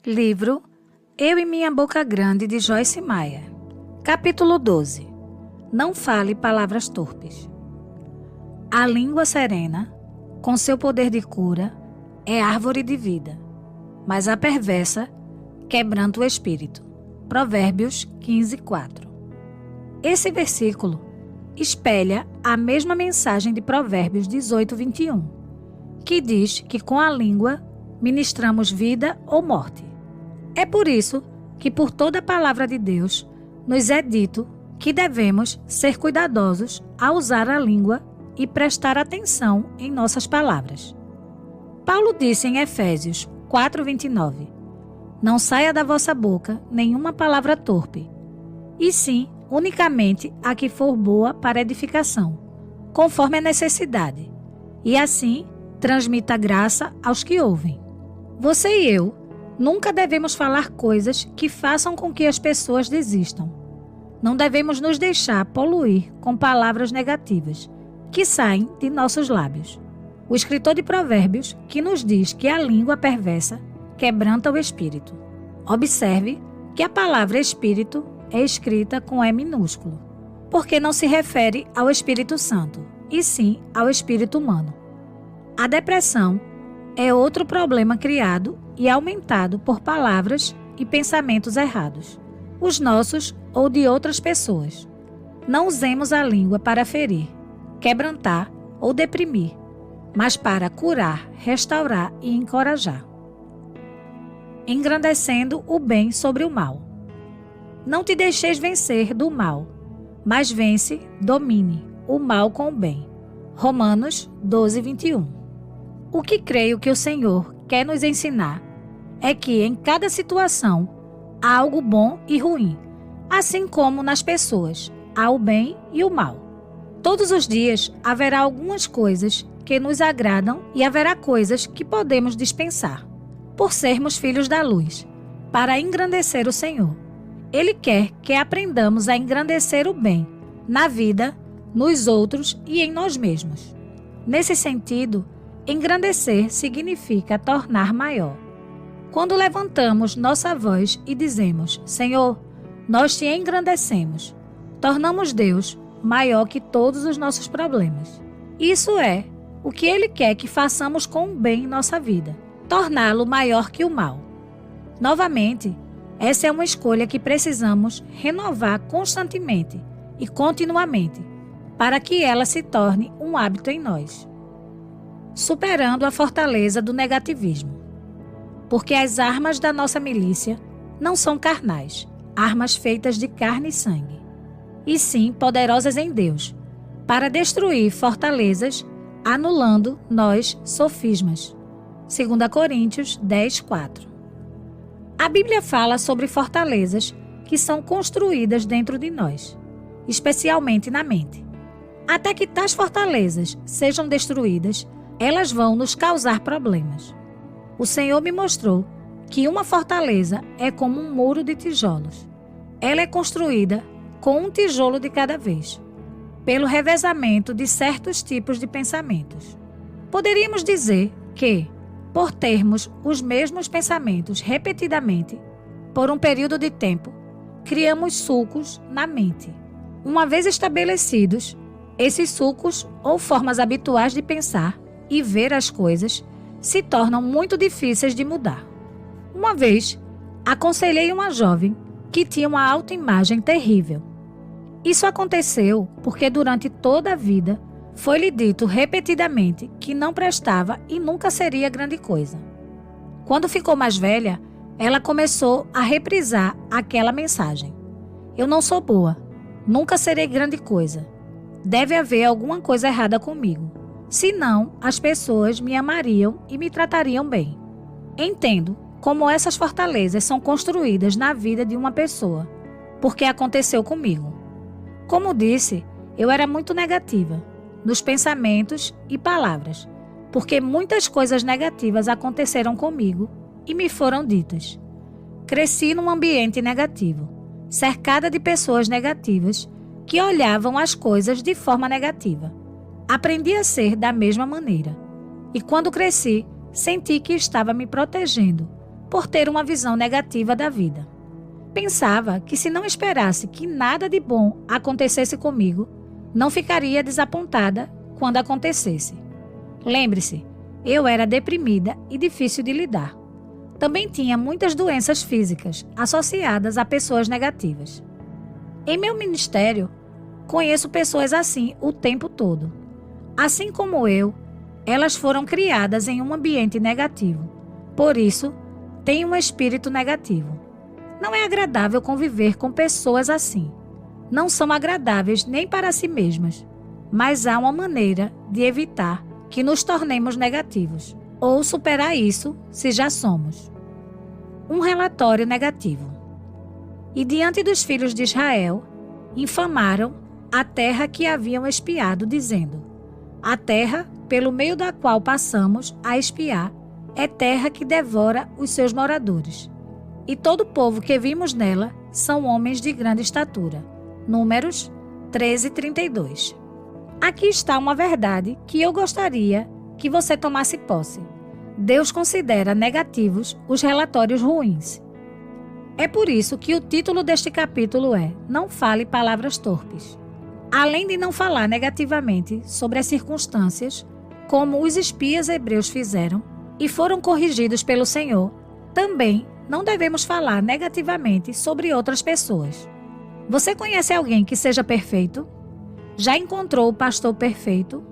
Livro Eu e Minha Boca Grande, de Joyce Meyer. Capítulo 12. Não fale palavras torpes. A língua serena, com seu poder de cura, é árvore de vida, mas a perversa quebranta o espírito. Provérbios 15:4. Esse versículo espelha a mesma mensagem de Provérbios 18:21, que diz que com a língua ministramos vida ou morte. É por isso que por toda a palavra de Deus nos é dito que devemos ser cuidadosos ao usar a língua e prestar atenção em nossas palavras. Paulo disse em Efésios 4:29, não saia da vossa boca nenhuma palavra torpe, e sim unicamente a que for boa para edificação, conforme a necessidade, e assim transmita graça aos que ouvem. Você e eu nunca devemos falar coisas que façam com que as pessoas desistam. Não devemos nos deixar poluir com palavras negativas que saem de nossos lábios. O escritor de Provérbios que nos diz que a língua perversa quebranta o espírito. Observe que a palavra espírito é escrita com E minúsculo, porque não se refere ao Espírito Santo, e sim ao espírito humano. A depressão é outro problema criado e aumentado por palavras e pensamentos errados, os nossos ou de outras pessoas. Não usemos a língua para ferir, quebrantar ou deprimir, mas para curar, restaurar e encorajar. Engrandecendo o bem sobre o mal. Não te deixeis vencer do mal, mas vence, domine o mal com o bem. Romanos 12:21. O que creio que o Senhor quer nos ensinar é que em cada situação há algo bom e ruim, assim como nas pessoas há o bem e o mal. Todos os dias haverá algumas coisas que nos agradam e haverá coisas que podemos dispensar, por sermos filhos da luz, para engrandecer o Senhor. Ele quer que aprendamos a engrandecer o bem na vida, nos outros e em nós mesmos. Nesse sentido, engrandecer significa tornar maior. Quando levantamos nossa voz e dizemos, Senhor, nós te engrandecemos, tornamos Deus maior que todos os nossos problemas. Isso é o que Ele quer que façamos com o bem em nossa vida, torná-lo maior que o mal. Novamente, essa é uma escolha que precisamos renovar constantemente e continuamente, para que ela se torne um hábito em nós. Superando a fortaleza do negativismo. Porque as armas da nossa milícia não são carnais, armas feitas de carne e sangue, e sim poderosas em Deus, para destruir fortalezas, anulando nós sofismas. 2 Coríntios 10:4. A Bíblia fala sobre fortalezas que são construídas dentro de nós, especialmente na mente. Até que tais fortalezas sejam destruídas, elas vão nos causar problemas. O Senhor me mostrou que uma fortaleza é como um muro de tijolos. Ela é construída com um tijolo de cada vez, pelo revezamento de certos tipos de pensamentos. Poderíamos dizer que, por termos os mesmos pensamentos repetidamente, por um período de tempo, criamos sulcos na mente. Uma vez estabelecidos, esses sulcos ou formas habituais de pensar e ver as coisas se tornam muito difíceis de mudar. Uma vez, aconselhei uma jovem que tinha uma autoimagem terrível. Isso aconteceu porque durante toda a vida foi-lhe dito repetidamente que não prestava e nunca seria grande coisa. Quando ficou mais velha, ela começou a reprisar aquela mensagem. Eu não sou boa, nunca serei grande coisa. Deve haver alguma coisa errada comigo. Senão, as pessoas me amariam e me tratariam bem. Entendo como essas fortalezas são construídas na vida de uma pessoa, porque aconteceu comigo. Como disse, eu era muito negativa, nos pensamentos e palavras, porque muitas coisas negativas aconteceram comigo e me foram ditas. Cresci num ambiente negativo, cercada de pessoas negativas que olhavam as coisas de forma negativa. Aprendi a ser da mesma maneira. E quando cresci, senti que estava me protegendo, por ter uma visão negativa da vida. Pensava que se não esperasse que nada de bom acontecesse comigo, não ficaria desapontada quando acontecesse. Lembre-se, eu era deprimida e difícil de lidar. Também tinha muitas doenças físicas associadas a pessoas negativas. Em meu ministério, conheço pessoas assim o tempo todo. Assim como eu, elas foram criadas em um ambiente negativo. Por isso, têm um espírito negativo. Não é agradável conviver com pessoas assim. Não são agradáveis nem para si mesmas, mas há uma maneira de evitar que nos tornemos negativos, ou superar isso se já somos. Um relatório negativo. E diante dos filhos de Israel, infamaram a terra que haviam espiado, dizendo: a terra pelo meio da qual passamos a espiar é terra que devora os seus moradores. E todo o povo que vimos nela são homens de grande estatura. Números 13:32. Aqui está uma verdade que eu gostaria que você tomasse posse. Deus considera negativos os relatórios ruins. É por isso que o título deste capítulo é Não fale palavras torpes. Além de não falar negativamente sobre as circunstâncias, como os espias hebreus fizeram e foram corrigidos pelo Senhor, também não devemos falar negativamente sobre outras pessoas. Você conhece alguém que seja perfeito? Já encontrou o pastor perfeito?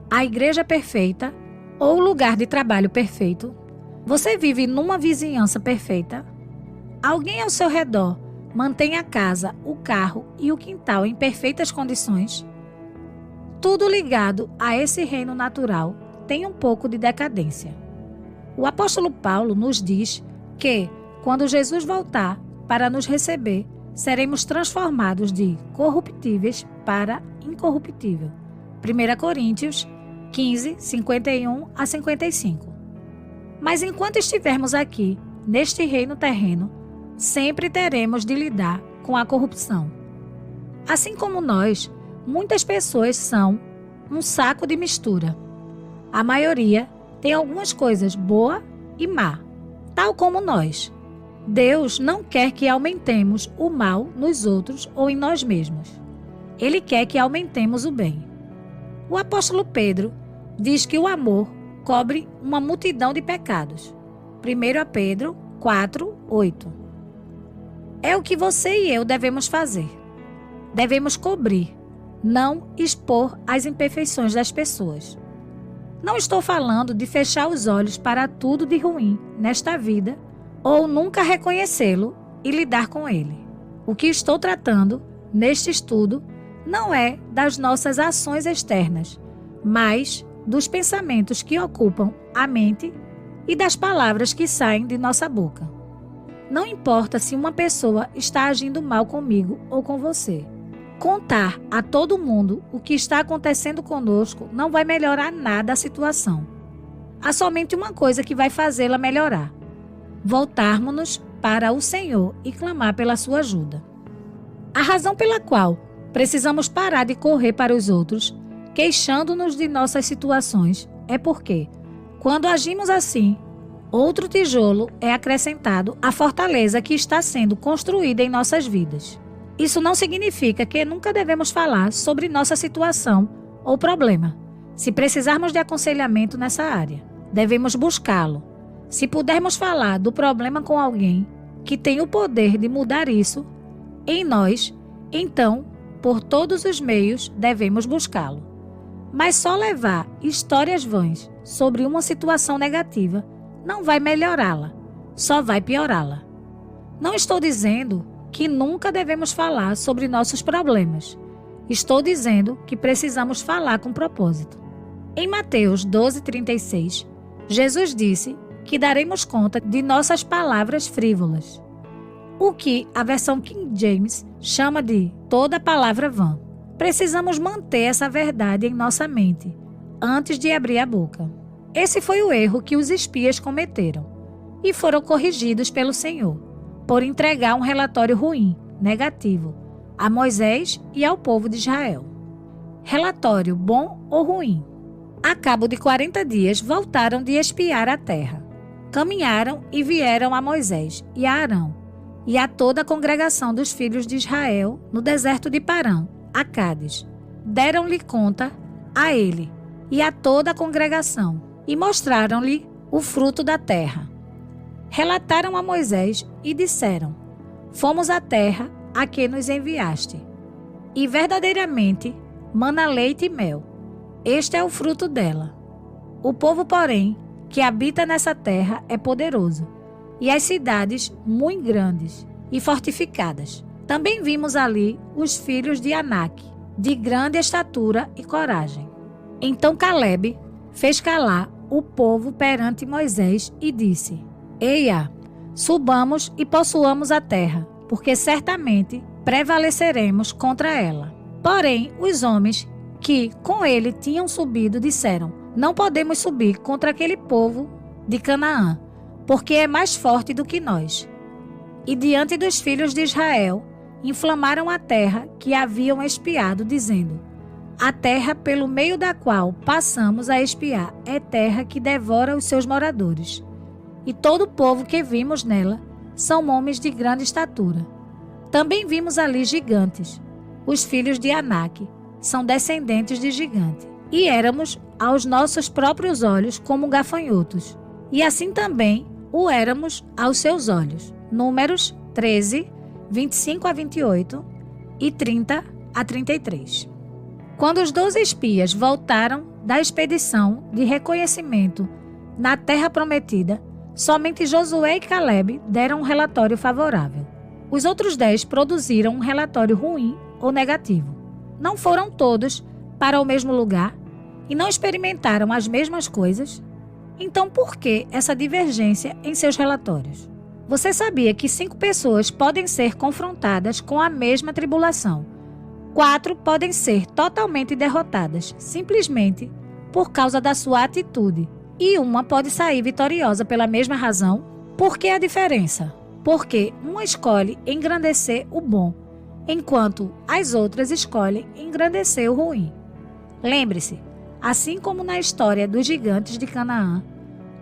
A igreja perfeita? Ou o lugar de trabalho perfeito? Você vive numa vizinhança perfeita? Alguém ao seu redor mantém a casa, o carro e o quintal em perfeitas condições? Tudo ligado a esse reino natural tem um pouco de decadência. O apóstolo Paulo nos diz que, quando Jesus voltar para nos receber, seremos transformados de corruptíveis para incorruptível. 1 Coríntios 15, 51 a 55. Mas enquanto estivermos aqui, neste reino terreno, sempre teremos de lidar com a corrupção. Assim como nós, muitas pessoas são um saco de mistura. A maioria tem algumas coisas boa e má, tal como nós. Deus não quer que aumentemos o mal nos outros ou em nós mesmos. Ele quer que aumentemos o bem. O apóstolo Pedro diz que o amor cobre uma multidão de pecados. 1 Pedro 4, 8. É o que você e eu devemos fazer. Devemos cobrir, não expor as imperfeições das pessoas. Não estou falando de fechar os olhos para tudo de ruim nesta vida ou nunca reconhecê-lo e lidar com ele. O que estou tratando neste estudo não é das nossas ações externas, mas dos pensamentos que ocupam a mente e das palavras que saem de nossa boca. Não importa se uma pessoa está agindo mal comigo ou com você. Contar a todo mundo o que está acontecendo conosco não vai melhorar nada a situação. Há somente uma coisa que vai fazê-la melhorar: voltarmos-nos para o Senhor e clamar pela sua ajuda. A razão pela qual precisamos parar de correr para os outros, queixando-nos de nossas situações, é porque, quando agimos assim, outro tijolo é acrescentado à fortaleza que está sendo construída em nossas vidas. Isso não significa que nunca devemos falar sobre nossa situação ou problema. Se precisarmos de aconselhamento nessa área, devemos buscá-lo. Se pudermos falar do problema com alguém que tem o poder de mudar isso em nós, então, por todos os meios, devemos buscá-lo. Mas só levar histórias vãs sobre uma situação negativa não vai melhorá-la, só vai piorá-la. Não estou dizendo que nunca devemos falar sobre nossos problemas. Estou dizendo que precisamos falar com propósito. Em Mateus 12:36, Jesus disse que daremos conta de nossas palavras frívolas, o que a versão King James chama de toda palavra vã. Precisamos manter essa verdade em nossa mente antes de abrir a boca. Esse foi o erro que os espias cometeram e foram corrigidos pelo Senhor por entregar um relatório ruim, negativo, a Moisés e ao povo de Israel. Relatório bom ou ruim? A cabo de 40 dias voltaram de espiar a terra. Caminharam e vieram a Moisés e a Arão, e a toda a congregação dos filhos de Israel no deserto de Parã, a Cádiz. Deram-lhe conta a ele e a toda a congregação, e mostraram-lhe o fruto da terra. Relataram a Moisés e disseram: Fomos à terra a que nos enviaste, e verdadeiramente mana leite e mel. Este é o fruto dela. O povo, porém, que habita nessa terra é poderoso, e as cidades muito grandes e fortificadas. Também vimos ali os filhos de Anak, de grande estatura e coragem. Então Calebe fez calar o povo perante Moisés e disse: Eia, subamos e possuamos a terra, porque certamente prevaleceremos contra ela. Porém, os homens que com ele tinham subido disseram: Não podemos subir contra aquele povo de Canaã, porque é mais forte do que nós. E diante dos filhos de Israel, inflamaram a terra que haviam espiado, dizendo: A terra pelo meio da qual passamos a espiar é terra que devora os seus moradores. E todo o povo que vimos nela são homens de grande estatura. Também vimos ali gigantes. Os filhos de Anak são descendentes de gigante. E éramos aos nossos próprios olhos como gafanhotos. E assim também o éramos aos seus olhos. Números 13, 25 a 28 e 30 a 33. Quando os 12 espias voltaram da expedição de reconhecimento na terra prometida, somente Josué e Calebe deram um relatório favorável. Os outros 10 produziram um relatório ruim ou negativo. Não foram todos para o mesmo lugar e não experimentaram as mesmas coisas? Então por que essa divergência em seus relatórios? Você sabia que 5 pessoas podem ser confrontadas com a mesma tribulação? 4 podem ser totalmente derrotadas, simplesmente por causa da sua atitude. E uma pode sair vitoriosa pela mesma razão? Por que a diferença? Porque uma escolhe engrandecer o bom, enquanto as outras escolhem engrandecer o ruim. Lembre-se, assim como na história dos gigantes de Canaã,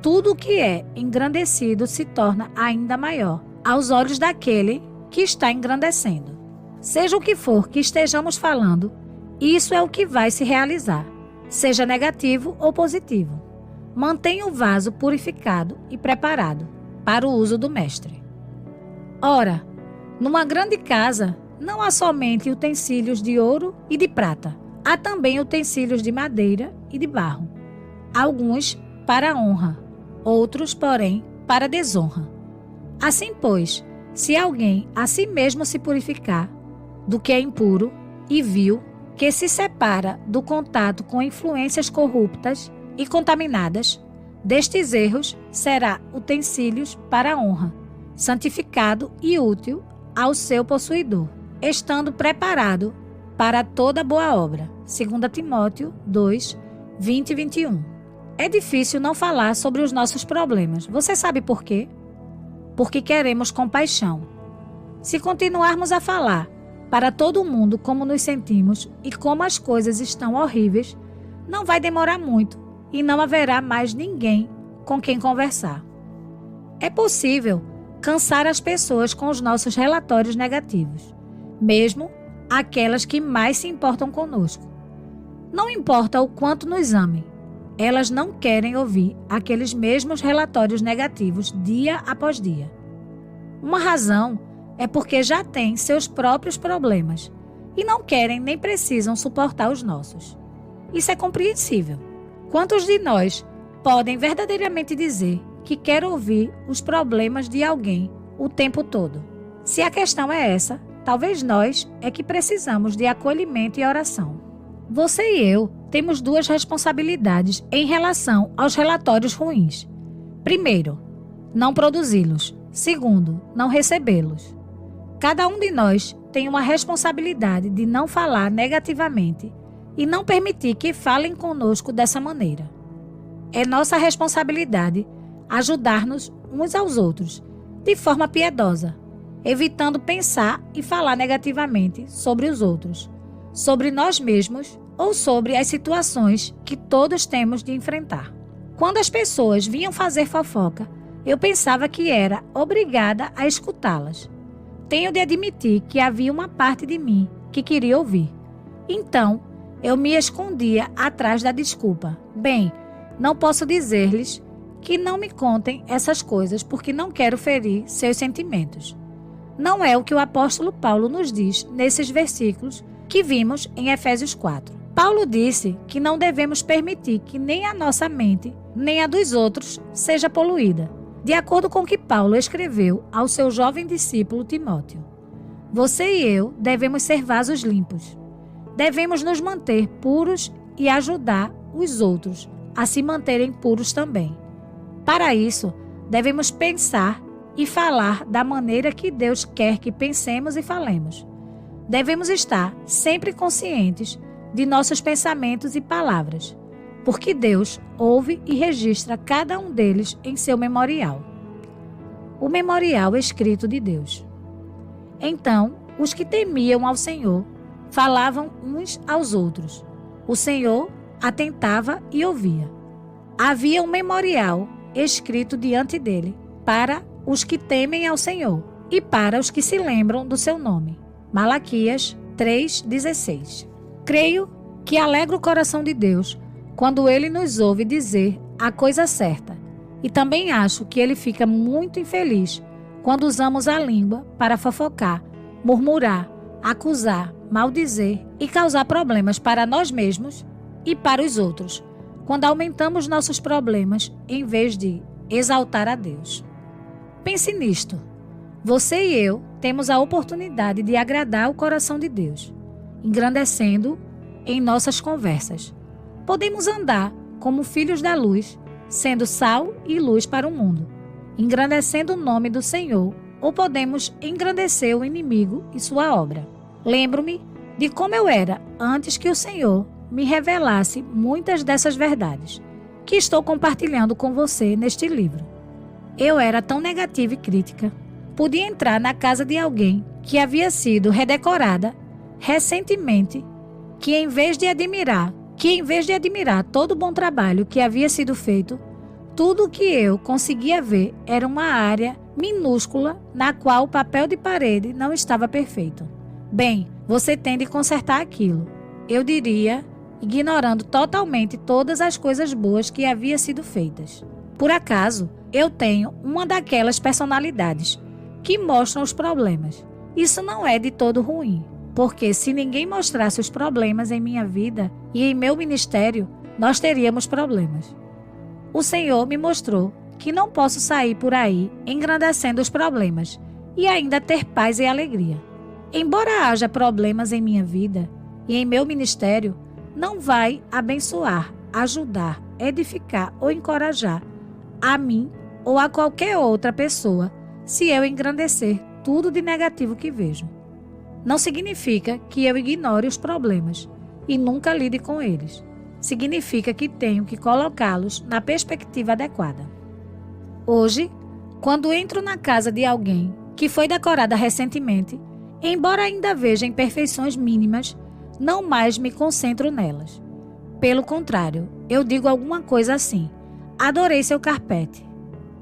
tudo o que é engrandecido se torna ainda maior aos olhos daquele que está engrandecendo. Seja o que for que estejamos falando, isso é o que vai se realizar, seja negativo ou positivo. Mantenha o vaso purificado e preparado para o uso do mestre. Ora, numa grande casa não há somente utensílios de ouro e de prata, há também utensílios de madeira e de barro, alguns para honra, outros, porém, para desonra. Assim, pois, se alguém a si mesmo se purificar do que é impuro e vil, que se separa do contato com influências corruptas e contaminadas, destes erros será utensílios para a honra, santificado e útil ao seu possuidor, estando preparado para toda boa obra. 2 Timóteo 2, 20 e 21. É difícil não falar sobre os nossos problemas. Você sabe por quê? Porque queremos compaixão. Se continuarmos a falar para todo mundo como nos sentimos e como as coisas estão horríveis, não vai demorar muito e não haverá mais ninguém com quem conversar. É possível cansar as pessoas com os nossos relatórios negativos, mesmo aquelas que mais se importam conosco. Não importa o quanto nos amem, elas não querem ouvir aqueles mesmos relatórios negativos dia após dia. Uma razão é porque já têm seus próprios problemas e não querem nem precisam suportar os nossos. Isso é compreensível. Quantos de nós podem verdadeiramente dizer que quer ouvir os problemas de alguém o tempo todo? Se a questão é essa, talvez nós é que precisamos de acolhimento e oração. Você e eu temos 2 responsabilidades em relação aos relatórios ruins. Primeiro, não produzi-los. Segundo, não recebê-los. Cada um de nós tem uma responsabilidade de não falar negativamente e não permitir que falem conosco dessa maneira. É nossa responsabilidade ajudar-nos uns aos outros, de forma piedosa, evitando pensar e falar negativamente sobre os outros, sobre nós mesmos ou sobre as situações que todos temos de enfrentar. Quando as pessoas vinham fazer fofoca, Eu pensava que era obrigada a escutá-las. Tenho de admitir que havia uma parte de mim que queria ouvir. Então, eu me escondia atrás da desculpa. Bem, não posso dizer-lhes que não me contem essas coisas porque não quero ferir seus sentimentos. Não é o que o apóstolo Paulo nos diz nesses versículos que vimos em Efésios 4. Paulo disse que não devemos permitir que nem a nossa mente, nem a dos outros, seja poluída, de acordo com o que Paulo escreveu ao seu jovem discípulo Timóteo. Você e eu devemos ser vasos limpos. Devemos nos manter puros e ajudar os outros a se manterem puros também. Para isso, devemos pensar e falar da maneira que Deus quer que pensemos e falemos. Devemos estar sempre conscientes de nossos pensamentos e palavras, porque Deus ouve e registra cada um deles em seu memorial. O memorial escrito de Deus. Então, os que temiam ao Senhor falavam uns aos outros. O Senhor atentava e ouvia. Havia um memorial escrito diante dele para os que temem ao Senhor e para os que se lembram do seu nome. Malaquias 3,16. Creio que alegra o coração de Deus quando ele nos ouve dizer a coisa certa. E também acho que ele fica muito infeliz quando usamos a língua para fofocar, murmurar, acusar, maldizer e causar problemas para nós mesmos e para os outros, quando aumentamos nossos problemas em vez de exaltar a Deus. Pense nisto. Você e eu temos a oportunidade de agradar o coração de Deus, engrandecendo em nossas conversas. Podemos andar como filhos da luz, sendo sal e luz para o mundo, engrandecendo o nome do Senhor, ou podemos engrandecer o inimigo e sua obra. Lembro-me de como eu era antes que o Senhor me revelasse muitas dessas verdades que estou compartilhando com você neste livro. Eu era tão negativa e crítica. Podia entrar na casa de alguém que havia sido redecorada recentemente, que em vez de admirar todo o bom trabalho que havia sido feito, tudo o que eu conseguia ver era uma área minúscula na qual o papel de parede não estava perfeito. Bem, você tem de consertar aquilo, eu diria, ignorando totalmente todas as coisas boas que haviam sido feitas. Por acaso, eu tenho uma daquelas personalidades que mostram os problemas. Isso não é de todo ruim, porque se ninguém mostrasse os problemas em minha vida e em meu ministério, nós teríamos problemas. O Senhor me mostrou que não posso sair por aí engrandecendo os problemas e ainda ter paz e alegria. Embora haja problemas em minha vida e em meu ministério, não vai abençoar, ajudar, edificar ou encorajar a mim ou a qualquer outra pessoa se eu engrandecer tudo de negativo que vejo. Não significa que eu ignore os problemas e nunca lide com eles. Significa que tenho que colocá-los na perspectiva adequada. Hoje, quando entro na casa de alguém que foi decorada recentemente, embora ainda veja imperfeições mínimas, não mais me concentro nelas. Pelo contrário, eu digo alguma coisa assim: adorei seu carpete.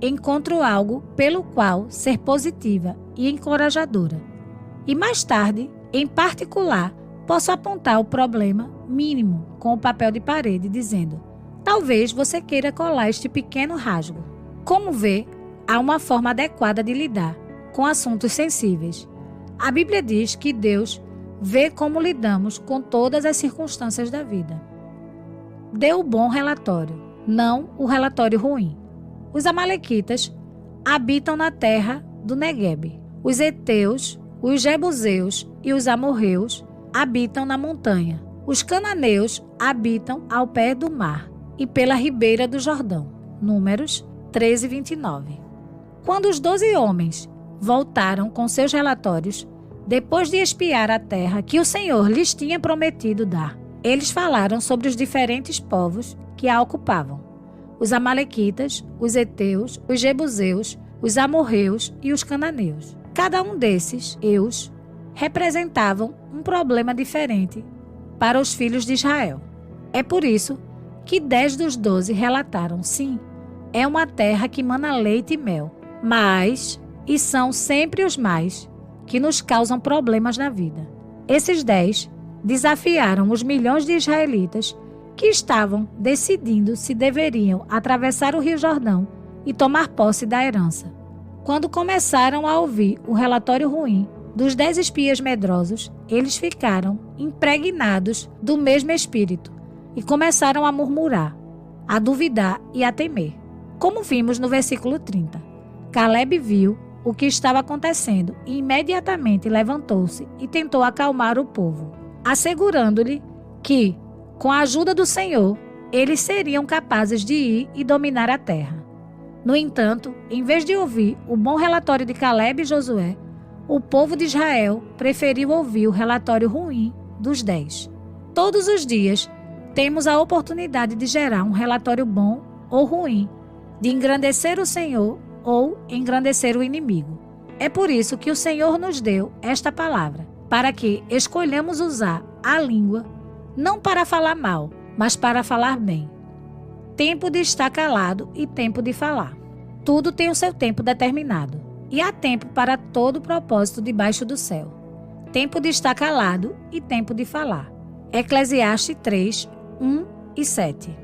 Encontro algo pelo qual ser positiva e encorajadora. E mais tarde, em particular, posso apontar o problema mínimo com o papel de parede, dizendo: talvez você queira colar este pequeno rasgo. Como vê, há uma forma adequada de lidar com assuntos sensíveis. A Bíblia diz que Deus vê como lidamos com todas as circunstâncias da vida. Dê o bom relatório, não o relatório ruim. Os amalequitas habitam na terra do Neguebe. Os heteus, os jebuseus e os amorreus habitam na montanha. Os cananeus habitam ao pé do mar e pela ribeira do Jordão. Números 13:29. Quando os 12 homens voltaram com seus relatórios, depois de espiar a terra que o Senhor lhes tinha prometido dar, eles falaram sobre os diferentes povos que a ocupavam: os amalequitas, os heteus, os jebuseus, os amorreus e os cananeus. Cada um desses eus representavam um problema diferente para os filhos de Israel. É por isso que 10 dos 12 relataram: sim, é uma terra que mana leite e mel, mas, e são sempre os mais, que nos causam problemas na vida. Esses 10 desafiaram os milhões de israelitas que estavam decidindo se deveriam atravessar o Rio Jordão e tomar posse da herança. Quando começaram a ouvir o relatório ruim dos 10 espias medrosos, eles ficaram impregnados do mesmo espírito e começaram a murmurar, a duvidar e a temer. Como vimos no versículo 30, Caleb viu o que estava acontecendo e imediatamente levantou-se e tentou acalmar o povo, assegurando-lhe que, com a ajuda do Senhor, eles seriam capazes de ir e dominar a terra. No entanto, em vez de ouvir o bom relatório de Caleb e Josué, o povo de Israel preferiu ouvir o relatório ruim dos 10. Todos os dias, temos a oportunidade de gerar um relatório bom ou ruim, de engrandecer o Senhor ou engrandecer o inimigo. É por isso que o Senhor nos deu esta palavra, para que escolhamos usar a língua não para falar mal, mas para falar bem. Tempo de estar calado e tempo de falar. Tudo tem o seu tempo determinado, e há tempo para todo propósito debaixo do céu. Tempo de estar calado e tempo de falar. Eclesiastes 3, 1 e 7.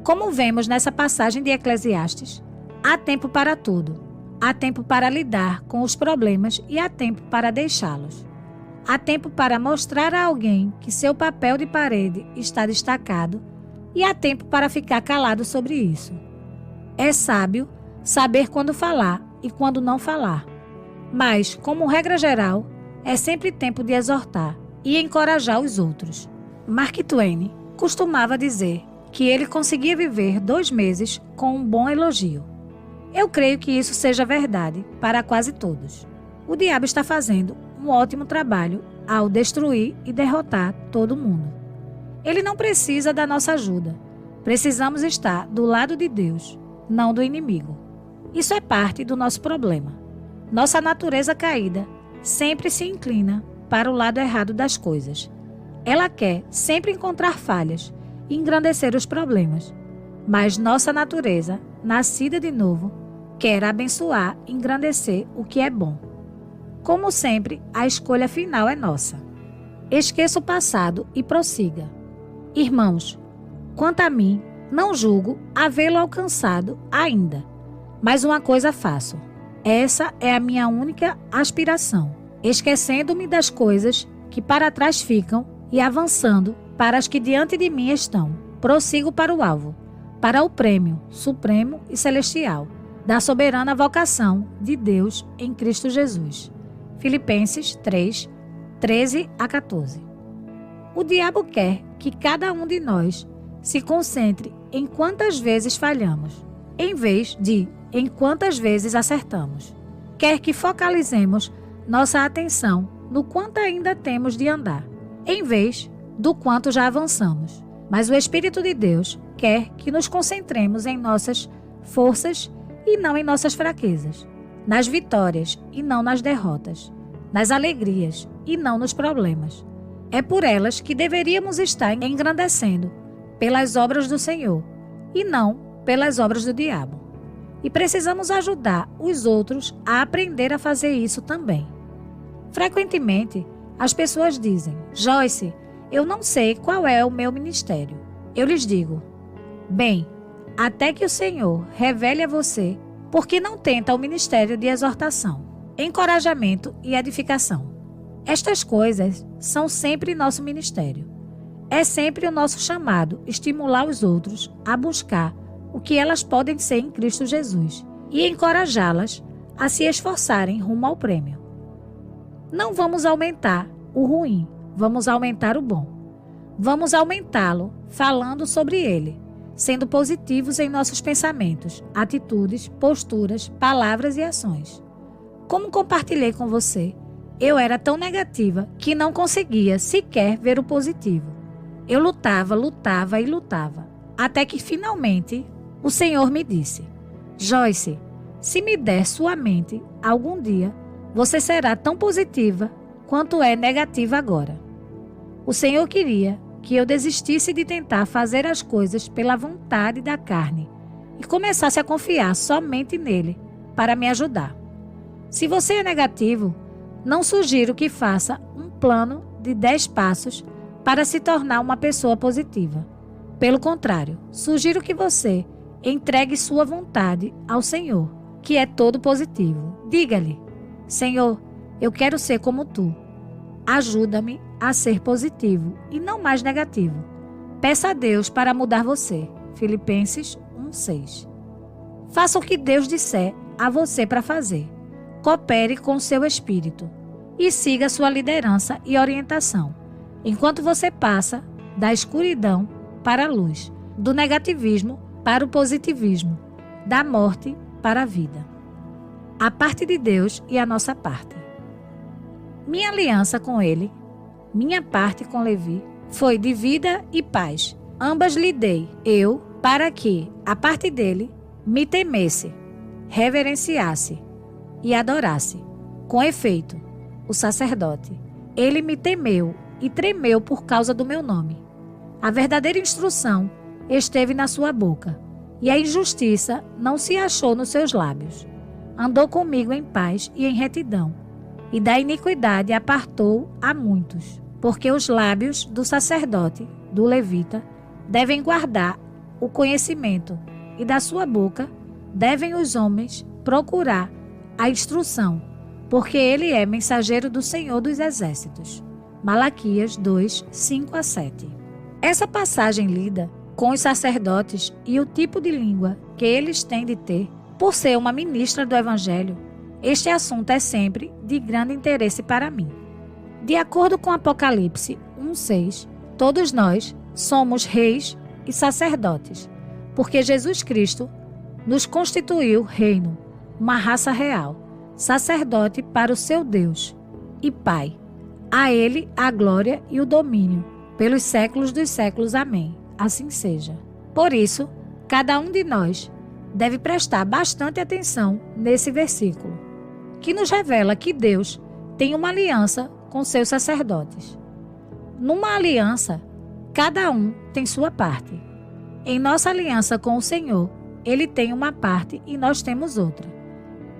Como vemos nessa passagem de Eclesiastes, há tempo para tudo. Há tempo para lidar com os problemas e há tempo para deixá-los. Há tempo para mostrar a alguém que seu papel de parede está destacado e há tempo para ficar calado sobre isso. É sábio saber quando falar e quando não falar. Mas, como regra geral, é sempre tempo de exortar e encorajar os outros. Mark Twain costumava dizer que ele conseguia viver 2 meses com um bom elogio. Eu creio que isso seja verdade para quase todos. O diabo está fazendo um ótimo trabalho ao destruir e derrotar todo mundo. Ele não precisa da nossa ajuda. Precisamos estar do lado de Deus, não do inimigo. Isso é parte do nosso problema. Nossa natureza caída sempre se inclina para o lado errado das coisas. Ela quer sempre encontrar falhas e engrandecer os problemas. Mas nossa natureza, nascida de novo, quer abençoar e engrandecer o que é bom. Como sempre, a escolha final é nossa. Esqueça o passado e prossiga. Irmãos, quanto a mim, não julgo havê-lo alcançado ainda. Mas uma coisa faço. Essa é a minha única aspiração, esquecendo-me das coisas que para trás ficam e avançando para as que diante de mim estão. Prossigo para o alvo, para o prêmio supremo e celestial da soberana vocação de Deus em Cristo Jesus. Filipenses 3, 13 a 14. O diabo quer que cada um de nós se concentre em quantas vezes falhamos, em vez de em quantas vezes acertamos. Quer que focalizemos nossa atenção no quanto ainda temos de andar, em vez do quanto já avançamos. Mas o Espírito de Deus quer que nos concentremos em nossas forças e não em nossas fraquezas, nas vitórias e não nas derrotas, nas alegrias e não nos problemas. É por elas que deveríamos estar engrandecendo, pelas obras do Senhor, e não pelas obras do diabo. E precisamos ajudar os outros a aprender a fazer isso também. Frequentemente, as pessoas dizem: Joyce, eu não sei qual é o meu ministério. Eu lhes digo: bem, até que o Senhor revele a você, porque não tenta o ministério de exortação, encorajamento e edificação. Estas coisas são sempre nosso ministério. É sempre o nosso chamado estimular os outros a buscar o que elas podem ser em Cristo Jesus e encorajá-las a se esforçarem rumo ao prêmio. Não vamos aumentar o ruim, vamos aumentar o bom. Vamos aumentá-lo falando sobre ele, sendo positivos em nossos pensamentos, atitudes, posturas, palavras e ações. Como compartilhei com você, eu era tão negativa que não conseguia sequer ver o positivo. Eu lutava e lutava, até que finalmente o Senhor me disse: Joyce, se me der sua mente, algum dia você será tão positiva quanto é negativa agora. O Senhor queria que eu desistisse de tentar fazer as coisas pela vontade da carne e começasse a confiar somente nele para me ajudar. Se você é negativo, não sugiro que faça um plano de 10 passos para se tornar uma pessoa positiva. Pelo contrário, sugiro que você entregue sua vontade ao Senhor, que é todo positivo. Diga-lhe: Senhor, eu quero ser como tu. Ajuda-me a ser positivo e não mais negativo. Peça a Deus para mudar você. Filipenses 1:6. Faça o que Deus disser a você para fazer. Coopere com seu espírito e siga sua liderança e orientação, enquanto você passa da escuridão para a luz, do negativismo para o positivismo, da morte para a vida. A parte de Deus e a nossa parte. Minha aliança com ele, minha parte com Levi, foi de vida e paz. Ambas lhe dei, eu, para que, a parte dele, me temesse, reverenciasse e adorasse. Com efeito, o sacerdote, ele me temeu e tremeu por causa do meu nome. A verdadeira instrução esteve na sua boca, e a injustiça não se achou nos seus lábios. Andou comigo em paz e em retidão, e da iniquidade apartou a muitos, porque os lábios do sacerdote, do levita, devem guardar o conhecimento, e da sua boca devem os homens procurar a instrução, porque ele é mensageiro do Senhor dos Exércitos. Malaquias 2:5-7. Essa passagem lida com os sacerdotes e o tipo de língua que eles têm de ter, por ser uma ministra do Evangelho, este assunto é sempre de grande interesse para mim. De acordo com Apocalipse 1:6, todos nós somos reis e sacerdotes, porque Jesus Cristo nos constituiu reino, uma raça real, sacerdote para o seu Deus e Pai. A Ele a glória e o domínio, pelos séculos dos séculos. Amém. Assim seja. Por isso, cada um de nós deve prestar bastante atenção nesse versículo, que nos revela que Deus tem uma aliança com seus sacerdotes. Numa aliança, cada um tem sua parte. Em nossa aliança com o Senhor, Ele tem uma parte e nós temos outra.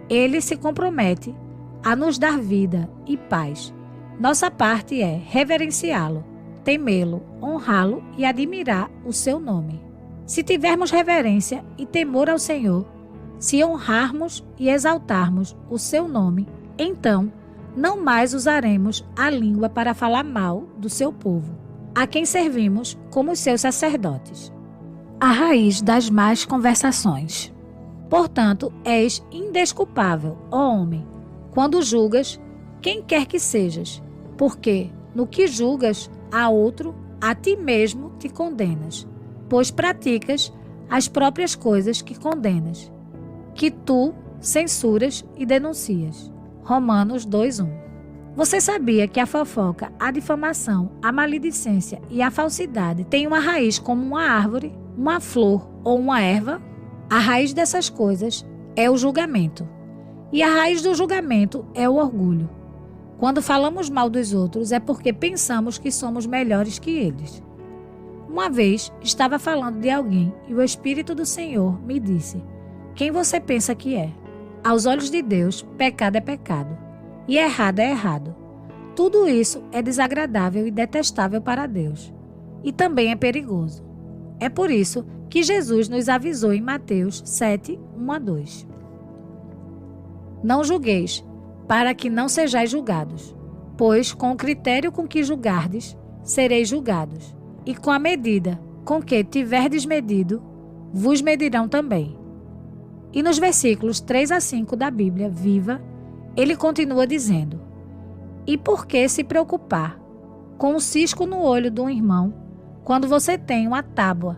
Ele se compromete a nos dar vida e paz. Nossa parte é reverenciá-lo, temê-lo, honrá-lo e admirar o seu nome. Se tivermos reverência e temor ao Senhor, se honrarmos e exaltarmos o seu nome, então não mais usaremos a língua para falar mal do seu povo, a quem servimos como os seus sacerdotes. A raiz das más conversações. Portanto, és indesculpável, ó homem, quando julgas quem quer que sejas, porque no que julgas a outro, a ti mesmo te condenas, pois praticas as próprias coisas que condenas, que tu censuras e denuncias. Romanos 2:1. Você sabia que a fofoca, a difamação, a maledicência e a falsidade têm uma raiz como uma árvore, uma flor ou uma erva? A raiz dessas coisas é o julgamento, e a raiz do julgamento é o orgulho. Quando falamos mal dos outros é porque pensamos que somos melhores que eles. Uma vez estava falando de alguém e o Espírito do Senhor me disse: quem você pensa que é? Aos olhos de Deus, pecado é pecado e errado é errado. Tudo isso é desagradável e detestável para Deus e também é perigoso. É por isso que Jesus nos avisou em Mateus 7:1-2. Não julgueis, para que não sejais julgados, pois com o critério com que julgardes, sereis julgados, e com a medida com que tiverdes medido, vos medirão também. E nos versículos 3-5 da Bíblia Viva, ele continua dizendo: e por que se preocupar com um cisco no olho de um irmão, quando você tem uma tábua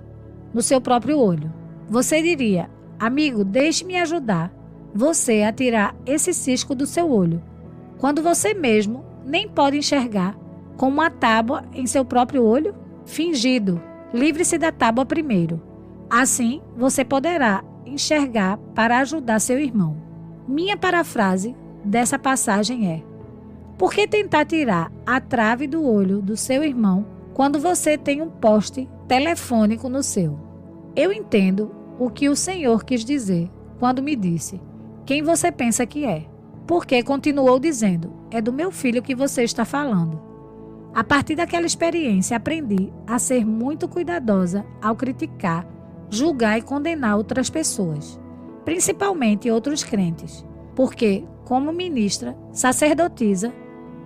no seu próprio olho? Você diria: amigo, deixe-me ajudar você a tirar esse cisco do seu olho, quando você mesmo nem pode enxergar com uma tábua em seu próprio olho? Fingido, livre-se da tábua primeiro. Assim, você poderá enxergar para ajudar seu irmão. Minha parafrase dessa passagem é: por que tentar tirar a trave do olho do seu irmão quando você tem um poste telefônico no seu? Eu entendo o que o Senhor quis dizer quando me disse: quem você pensa que é? Porque continuou dizendo: é do meu filho que você está falando. A partir daquela experiência, aprendi a ser muito cuidadosa ao criticar, julgar e condenar outras pessoas, principalmente outros crentes, porque, como ministra, sacerdotisa,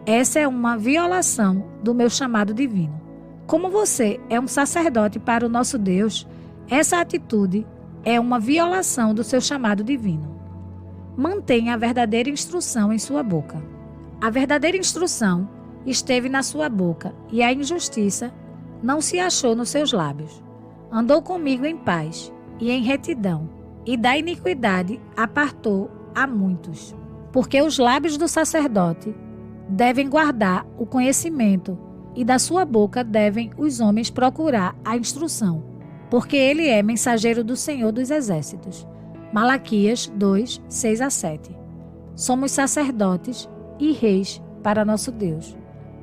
essa é uma violação do meu chamado divino. Como você é um sacerdote para o nosso Deus, essa atitude é uma violação do seu chamado divino. Mantenha a verdadeira instrução em sua boca. A verdadeira instrução esteve na sua boca, e a injustiça não se achou nos seus lábios. Andou comigo em paz e em retidão, e da iniquidade apartou a muitos. Porque os lábios do sacerdote devem guardar o conhecimento, e da sua boca devem os homens procurar a instrução, porque ele é mensageiro do Senhor dos Exércitos. Malaquias 2, 6 a 7. Somos sacerdotes e reis para nosso Deus.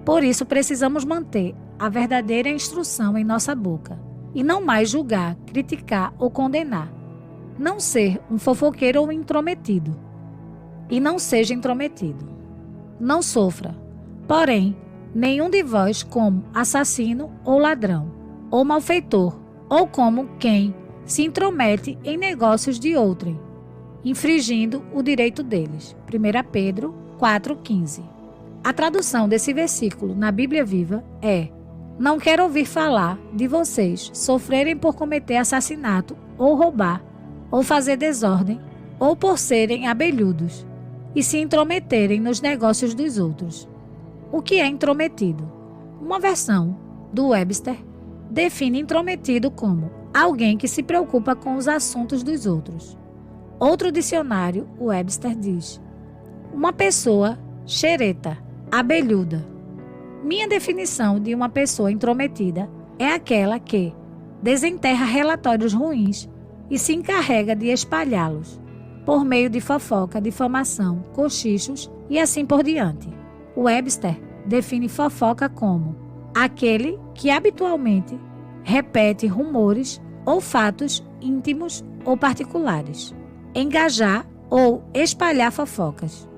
Por isso precisamos manter a verdadeira instrução em nossa boca, e não mais julgar, criticar ou condenar. Não ser um fofoqueiro ou intrometido. E não seja intrometido. Não sofra, porém, nenhum de vós como assassino ou ladrão, ou malfeitor, ou como quem se intromete em negócios de outrem, infringindo o direito deles. 1 Pedro 4,15. A tradução desse versículo na Bíblia Viva é: não quero ouvir falar de vocês sofrerem por cometer assassinato, ou roubar, ou fazer desordem, ou por serem abelhudos, e se intrometerem nos negócios dos outros. O que é intrometido? Uma versão do Webster define intrometido como alguém que se preocupa com os assuntos dos outros. Outro dicionário, o Webster, diz: uma pessoa xereta, abelhuda. Minha definição de uma pessoa intrometida é aquela que desenterra relatórios ruins e se encarrega de espalhá-los, por meio de fofoca, difamação, cochichos e assim por diante. O Webster define fofoca como aquele que habitualmente repete rumores ou fatos íntimos ou particulares. Engajar ou espalhar fofocas.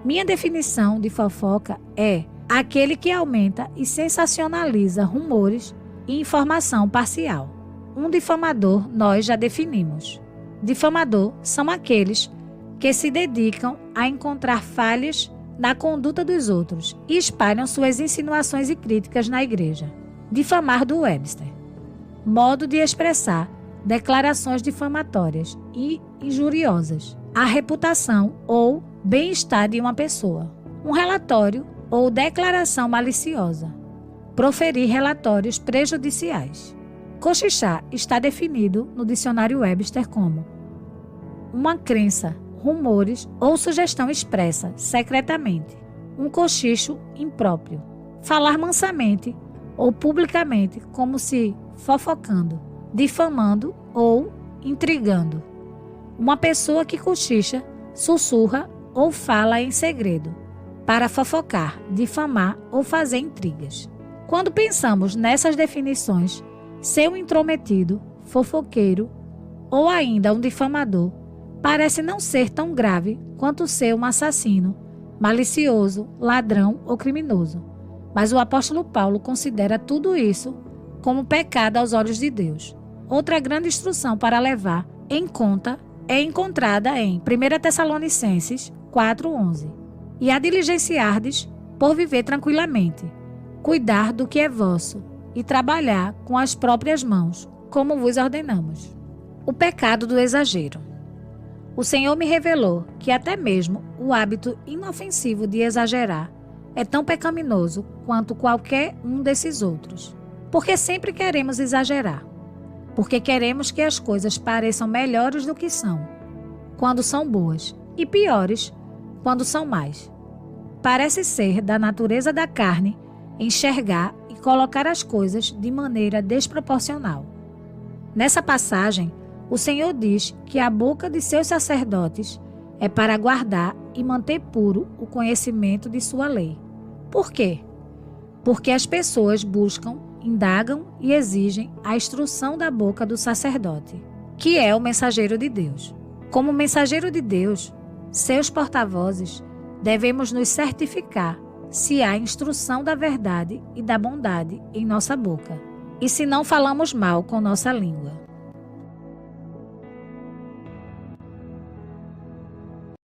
Minha definição de fofoca é aquele que aumenta e sensacionaliza rumores e informação parcial. Um difamador nós já definimos. Difamador são aqueles que se dedicam a encontrar falhas na conduta dos outros e espalham suas insinuações e críticas na igreja. Difamar do Webster. Modo de expressar declarações difamatórias e injuriosas à reputação ou bem-estar de uma pessoa. Um relatório ou declaração maliciosa. Proferir relatórios prejudiciais. Cochichar está definido no dicionário Webster como uma crença, rumores ou sugestão expressa secretamente, um cochicho impróprio. Falar mansamente ou publicamente como se fofocando, difamando ou intrigando. Uma pessoa que cochicha, sussurra ou fala em segredo, para fofocar, difamar ou fazer intrigas. Quando pensamos nessas definições, ser um intrometido, fofoqueiro ou ainda um difamador parece não ser tão grave quanto ser um assassino, malicioso, ladrão ou criminoso. Mas o apóstolo Paulo considera tudo isso como pecado aos olhos de Deus. Outra grande instrução para levar em conta é encontrada em 1 Tessalonicenses 4:11. E a diligenciardes por viver tranquilamente, cuidar do que é vosso e trabalhar com as próprias mãos, como vos ordenamos. O pecado do exagero. O Senhor me revelou que até mesmo o hábito inofensivo de exagerar é tão pecaminoso quanto qualquer um desses outros. Porque sempre queremos exagerar. Porque queremos que as coisas pareçam melhores do que são, quando são boas, e piores, quando são más. Parece ser da natureza da carne enxergar e colocar as coisas de maneira desproporcional. Nessa passagem, o Senhor diz que a boca de seus sacerdotes é para guardar e manter puro o conhecimento de sua lei. Por quê? Porque as pessoas buscam, indagam e exigem a instrução da boca do sacerdote. que é o mensageiro de Deus. Como mensageiro de Deus, seus porta-vozes, devemos nos certificar se há instrução da verdade e da bondade em nossa boca, e se não falamos mal com nossa língua.